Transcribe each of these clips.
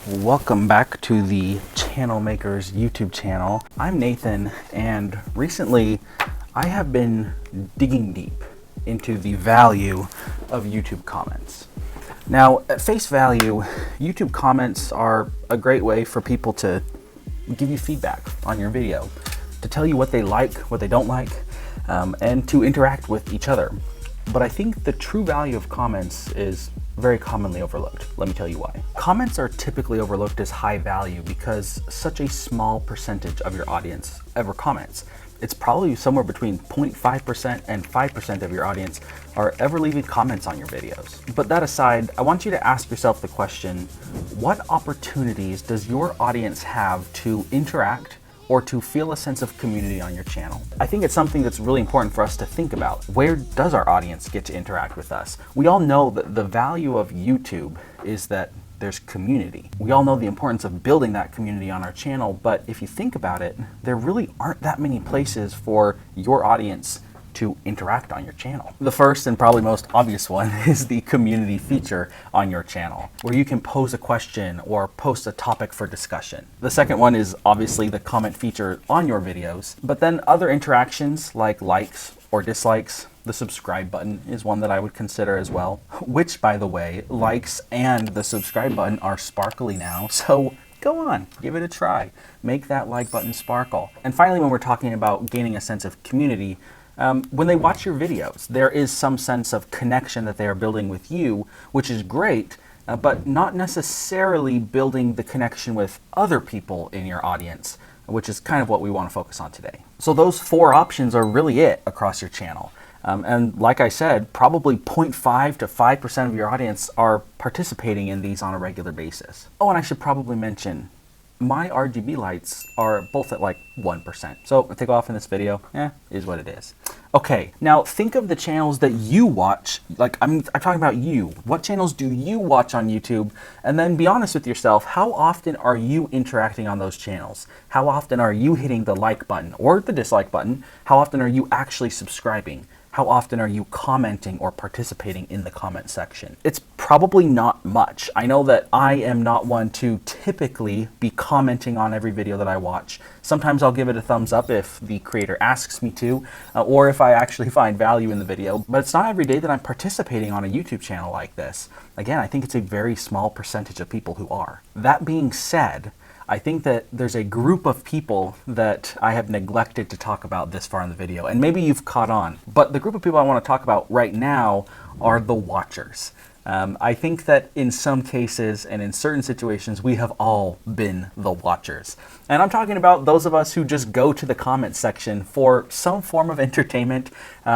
Welcome back to the Channel Makers YouTube channel. I'm Nathan, and recently I have been digging deep into the value of YouTube comments. Now, at face value, YouTube comments are a great way for people to give you feedback on your video, to tell you what they like, what they don't like, and to interact with each other. But I think the true value of comments is very commonly overlooked. Let me tell you why. Comments are typically overlooked as high value because such a small percentage of your audience ever comments. It's probably somewhere between 0.5% and 5% of your audience are ever leaving comments on your videos. But that aside, I want you to ask yourself the question, what opportunities does your audience have to interact or to feel a sense of community on your channel? I think it's something that's really important for us to think about. Where does our audience get to interact with us? We all know that the value of YouTube is that there's community. We all know the importance of building that community on our channel, but if you think about it, there really aren't that many places for your audience to interact on your channel. The first and probably most obvious one is the community feature on your channel, where you can pose a question or post a topic for discussion. The second one is obviously the comment feature on your videos, but then other interactions like likes or dislikes. The subscribe button is one that I would consider as well, which, by the way, likes and the subscribe button are sparkly now, so go on, give it a try. Make that like button sparkle. And finally, when we're talking about gaining a sense of community, when they watch your videos, there is some sense of connection that they are building with you, which is great, but not necessarily building the connection with other people in your audience, which is kind of what we want to focus on today. So those four options are really it across your channel. And like I said, probably 0.5 to 5% of your audience are participating in these on a regular basis. Oh, and I should probably mention, my RGB lights are both at like 1%. So if they go off in this video, is what it is. Okay, now think of the channels that you watch. Like I'm talking about you. What channels do you watch on YouTube? And then be honest with yourself, how often are you interacting on those channels? How often are you hitting the like button or the dislike button? How often are you actually subscribing? How often are you commenting or participating in the comment section? It's probably not much. I know that I am not one to typically be commenting on every video that I watch. Sometimes I'll give it a thumbs up if the creator asks me to, or if I actually find value in the video, but it's not every day that I'm participating on a YouTube channel like this. Again, I think it's a very small percentage of people who are. That being said, I think that there's a group of people that I have neglected to talk about this far in the video, and maybe you've caught on, but the group of people I want to talk about right now are the watchers. I think that in some cases and in certain situations, we have all been the watchers. And I'm talking about those of us who just go to the comment section for some form of entertainment,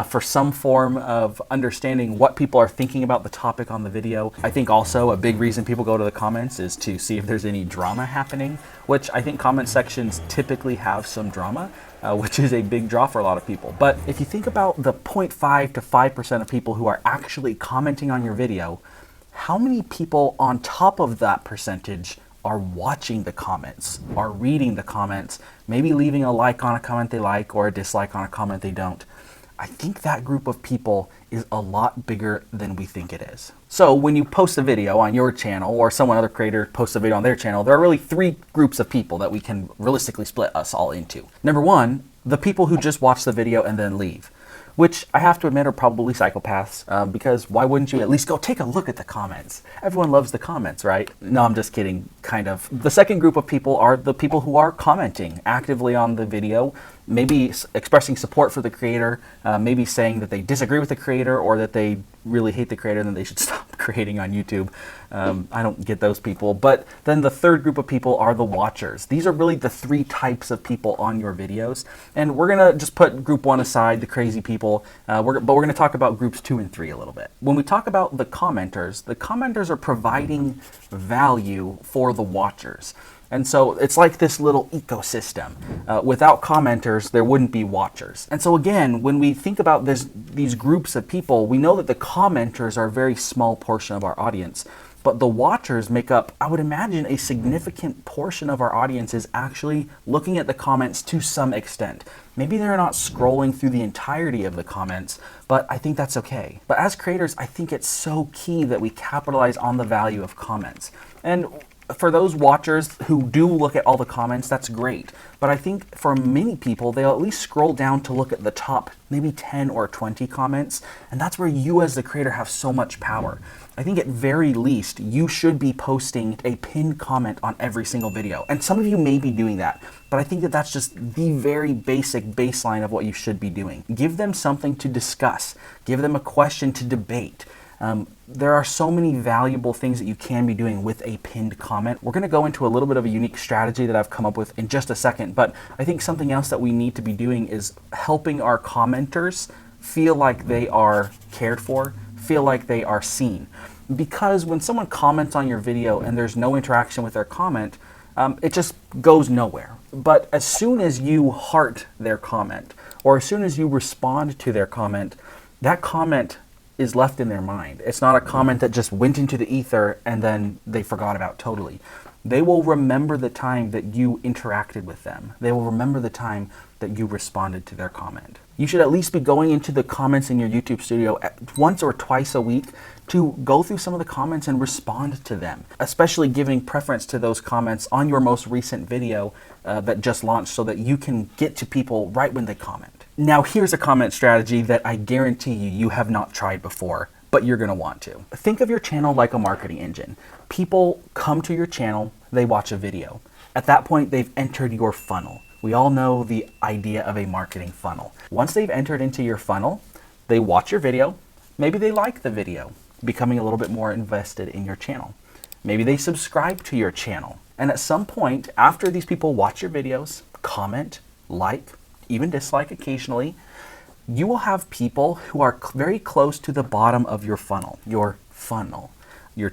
for some form of understanding what people are thinking about the topic on the video. I think also a big reason people go to the comments is to see if there's any drama happening, which I think comment sections typically have some drama. Which is a big draw for a lot of people. But if you think about the 0.5 to 5% of people who are actually commenting on your video, how many people on top of that percentage are watching the comments, are reading the comments, maybe leaving a like on a comment they like or a dislike on a comment they don't? I think that group of people is a lot bigger than we think it is. So when you post a video on your channel or someone other creator posts a video on their channel, there are really three groups of people that we can realistically split us all into. Number one, the people who just watch the video and then leave, which I have to admit are probably psychopaths, because why wouldn't you at least go take a look at the comments? Everyone loves the comments, right? No, I'm just kidding, kind of. The second group of people are the people who are commenting actively on the video, maybe expressing support for the creator, maybe saying that they disagree with the creator or that they really hate the creator and then they should stop creating on YouTube. I don't get those people. But then the third group of people are the watchers. These are really the three types of people on your videos. And we're gonna just put group one aside, the crazy people, but we're gonna talk about groups 2 and 3 a little bit. When we talk about the commenters are providing value for the watchers. And so it's like this little ecosystem. Without commenters, there wouldn't be watchers. And so again, when we think about these groups of people, we know that the commenters are a very small portion of our audience. But the watchers make up, I would imagine, a significant portion of our audience is actually looking at the comments to some extent. Maybe they're not scrolling through the entirety of the comments, but I think that's okay. But as creators, I think it's so key that we capitalize on the value of comments. And for those watchers who do look at all the comments, that's great. But I think for many people, they'll at least scroll down to look at the top maybe 10 or 20 comments. And that's where you as the creator have so much power. I think at very least, you should be posting a pinned comment on every single video. And some of you may be doing that, but I think that that's just the very basic baseline of what you should be doing. Give them something to discuss. Give them a question to debate. There are so many valuable things that you can be doing with a pinned comment. We're going to go into a little bit of a unique strategy that I've come up with in just a second, but I think something else that we need to be doing is helping our commenters feel like they are cared for, feel like they are seen. Because when someone comments on your video and there's no interaction with their comment, it just goes nowhere. But as soon as you heart their comment, or as soon as you respond to their comment, that comment is left in their mind. It's not a comment that just went into the ether and then they forgot about totally. They will remember the time that you interacted with them. They will remember the time that you responded to their comment. You should at least be going into the comments in your YouTube studio once or twice a week to go through some of the comments and respond to them, especially giving preference to those comments on your most recent video that just launched so that you can get to people right when they comment. Now here's a comment strategy that I guarantee you have not tried before, but you're going to want to. Think of your channel like a marketing engine. People come to your channel, they watch a video. At that point, they've entered your funnel. We all know the idea of a marketing funnel. Once they've entered into your funnel, they watch your video. Maybe they like the video, becoming a little bit more invested in your channel. Maybe they subscribe to your channel. And at some point, after these people watch your videos, comment, like, even dislike occasionally, you will have people who are very close to the bottom of your funnel, your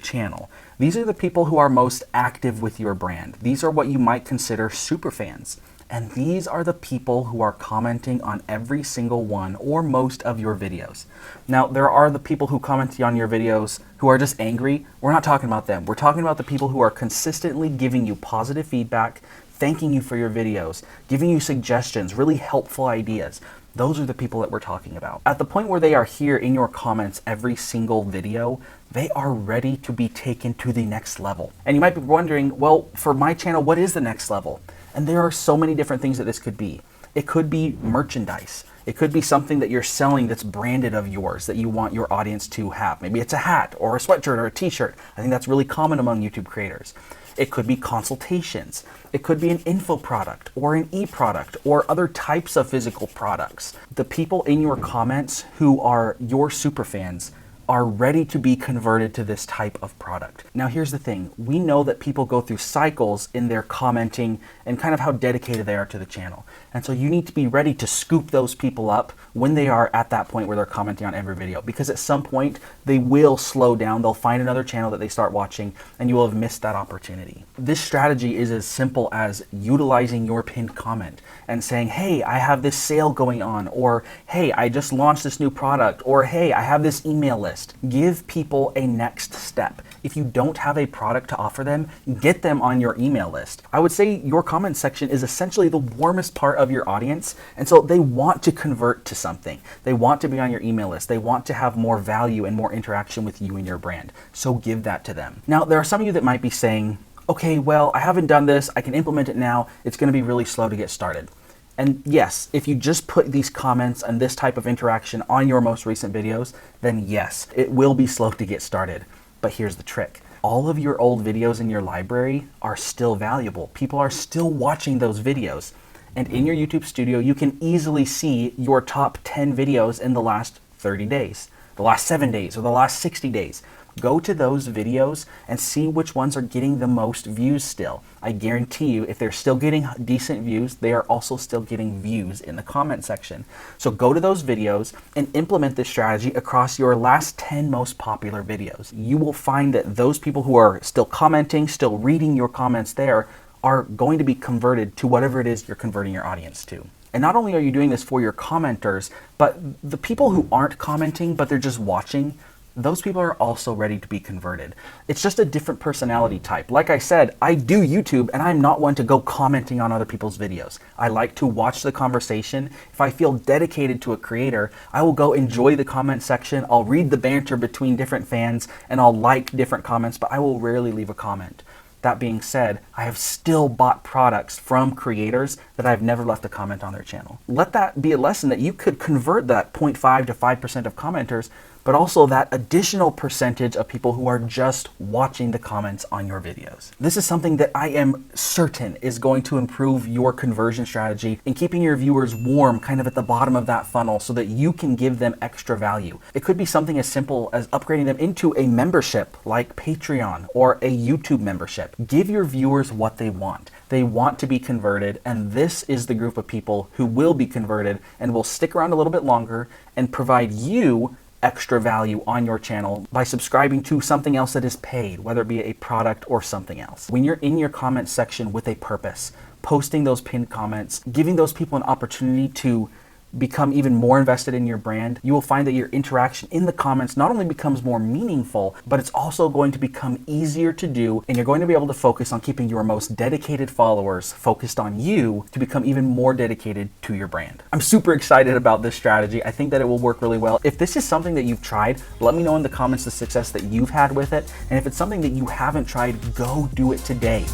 channel. These are the people who are most active with your brand. These are what you might consider super fans. And these are the people who are commenting on every single one or most of your videos. Now, there are the people who comment on your videos who are just angry. We're not talking about them. We're talking about the people who are consistently giving you positive feedback, thanking you for your videos, giving you suggestions, really helpful ideas. Those are the people that we're talking about. At the point where they are here in your comments every single video, they are ready to be taken to the next level. And you might be wondering, well, for my channel, what is the next level? And there are so many different things that this could be. It could be merchandise. It could be something that you're selling that's branded of yours that you want your audience to have. Maybe it's a hat or a sweatshirt or a t-shirt. I think that's really common among YouTube creators. It could be consultations. It could be an info product or an e-product or other types of physical products. The people in your comments who are your super fans are ready to be converted to this type of product. Now here's the thing, we know that people go through cycles in their commenting and kind of how dedicated they are to the channel. And so you need to be ready to scoop those people up when they are at that point where they're commenting on every video, because at some point they will slow down, they'll find another channel that they start watching and you will have missed that opportunity. This strategy is as simple as utilizing your pinned comment and saying, hey, I have this sale going on, or hey, I just launched this new product, or hey, I have this email list. Give people a next step. If you don't have a product to offer them, get them on your email list. I would say your comment section is essentially the warmest part of your audience, and so they want to convert to something. They want to be on your email list. They want to have more value and more interaction with you and your brand. So give that to them. Now, there are some of you that might be saying, okay, well, I haven't done this. I can implement it now. It's going to be really slow to get started. And yes, if you just put these comments and this type of interaction on your most recent videos, then yes, it will be slow to get started. But here's the trick. All of your old videos in your library are still valuable. People are still watching those videos. And in your YouTube studio, you can easily see your top 10 videos in the last 30 days, the last 7 days, or the last 60 days. Go to those videos and see which ones are getting the most views still. I guarantee you, if they're still getting decent views, they are also still getting views in the comment section. So go to those videos and implement this strategy across your last 10 most popular videos. You will find that those people who are still commenting, still reading your comments there, are going to be converted to whatever it is you're converting your audience to. And not only are you doing this for your commenters, but the people who aren't commenting, but they're just watching, those people are also ready to be converted. It's just a different personality type. Like I said, I do YouTube and I'm not one to go commenting on other people's videos. I like to watch the conversation. If I feel dedicated to a creator, I will go enjoy the comment section. I'll read the banter between different fans and I'll like different comments, but I will rarely leave a comment. That being said, I have still bought products from creators that I've never left a comment on their channel. Let that be a lesson that you could convert that 0.5 to 5% of commenters, but also that additional percentage of people who are just watching the comments on your videos. This is something that I am certain is going to improve your conversion strategy and keeping your viewers warm kind of at the bottom of that funnel so that you can give them extra value. It could be something as simple as upgrading them into a membership like Patreon or a YouTube membership. Give your viewers what they want. They want to be converted, and this is the group of people who will be converted and will stick around a little bit longer and provide you extra value on your channel by subscribing to something else that is paid, whether it be a product or something else. When you're in your comment section with a purpose, posting those pinned comments, giving those people an opportunity to become even more invested in your brand, you will find that your interaction in the comments not only becomes more meaningful, but it's also going to become easier to do, and you're going to be able to focus on keeping your most dedicated followers focused on you to become even more dedicated to your brand. I'm super excited about this strategy. I think that it will work really well. If this is something that you've tried, let me know in the comments the success that you've had with it, and if it's something that you haven't tried, go do it today.